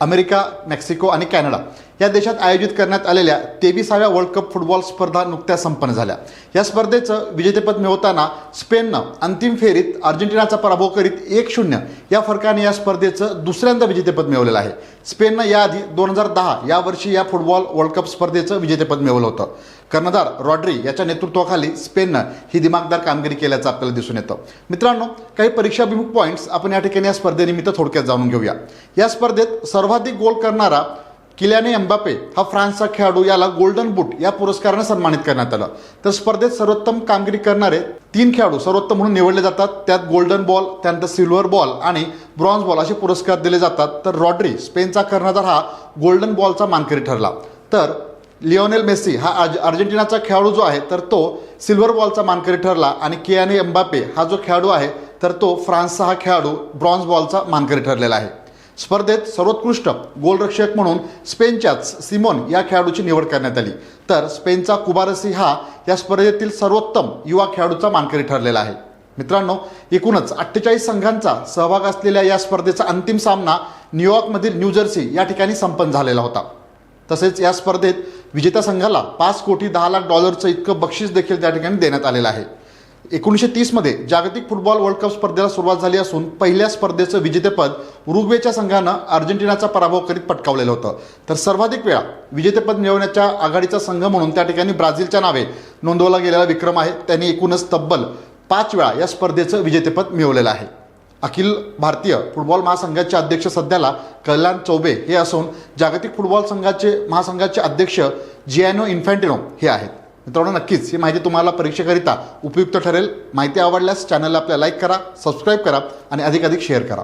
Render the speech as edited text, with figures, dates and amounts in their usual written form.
America, Mexico आणि Canada या देशात आयोजित करण्यात आलेल्या 23व्या वर्ल्ड कप फुटबॉल स्पर्धा नुकत्याच संपन्न झाल्या। या स्पर्धेचं विजेतेपद मिळवताना स्पेननं अंतिम फेरीत अर्जेंटिनाचा पराभव करीत 1-0 या फरकाने या स्पर्धेचं दुसऱ्यांदा विजेतेपद मिळवलेलं आहे। स्पेननं याआधी 2010 या वर्षी या फुटबॉल वर्ल्ड कप स्पर्धेचं विजेतेपद मिळवलं होतं। कर्णधार रॉड्री याच्या नेतृत्वाखाली स्पेननं ही दिमागदार कामगिरी केल्याचं आपल्याला दिसून येतं। मित्रांनो, काही परीक्षाभिमुख पॉईंट्स आपण या ठिकाणी या स्पर्धेनिमित्त थोडक्यात जाणून घेऊया। या स्पर्धेत सर्वाधिक गोल करणारा किलियान एम्बापे हा फ्रान्सचा खेळाडू याला गोल्डन बूट या पुरस्काराने सन्मानित करण्यात आलं। तर स्पर्धेत सर्वोत्तम कामगिरी करणारे 3 खेळाडू सर्वोत्तम म्हणून निवडले जातात। त्यात गोल्डन बॉल, त्यानंतर सिल्वर बॉल आणि ब्रॉन्झ बॉल असे पुरस्कार दिले जातात। तर रॉड्री स्पेनचा कर्णधार हा गोल्डन बॉलचा मानकरी ठरला। तर लिओनेल मेसी हा अर्जेंटिनाचा खेळाडू जो आहे तर तो सिल्वर बॉलचा मानकरी ठरला आणि किलियान एम्बापे हा जो खेळाडू आहे तर तो फ्रान्सचा हा खेळाडू ब्रॉन्झ बॉलचा मानकरी ठरलेला आहे। स्पर्धेत सर्वोत्कृष्ट गोलरक्षक म्हणून स्पेनच्याच सिमोन या खेळाडूची निवड करण्यात आली। तर स्पेनचा कुबारसी हा या स्पर्धेतील सर्वोत्तम युवा खेळाडूचा मानकरी ठरलेला आहे। मित्रांनो, एकूणच 48 संघांचा सहभाग असलेल्या या स्पर्धेचा अंतिम सामना न्यूयॉर्कमधील न्यू जर्सी या ठिकाणी संपन्न झालेला होता। तसेच या स्पर्धेत विजेत्या संघाला $5,10,00,000 इतकं बक्षीस देखील त्या ठिकाणी देण्यात आलेलं आहे। 1930 मध्ये जागतिक फुटबॉल वर्ल्ड कप स्पर्धेला सुरुवात झाली असून पहिल्या स्पर्धेचं विजेतेपद उरुग्वेच्या संघानं अर्जेंटिनाचा पराभव करीत पटकावलेलं होतं। तर सर्वाधिक वेळा विजेतेपद मिळवण्याच्या आघाडीचा संघ म्हणून त्या ठिकाणी ब्राझीलच्या नावे नोंदवला गेलेला विक्रम आहे। त्यांनी एकूणच तब्बल 5 वेळा या स्पर्धेचं विजेतेपद मिळवलेलं आहे। अखिल भारतीय फुटबॉल महासंघाचे अध्यक्ष सध्याला कल्याण चौबे हे असून जागतिक फुटबॉल महासंघाचे अध्यक्ष जियानो इन्फॅन्टिनो हे आहेत। मित्रांनो, नक्कीच ही माहिती तुम्हाला परीक्षेकरिता उपयुक्त ठरेल। माहिती आवडल्यास चॅनलला आपल्या लाईक करा, सबस्क्राईब करा आणि अधिकाधिक शेअर करा।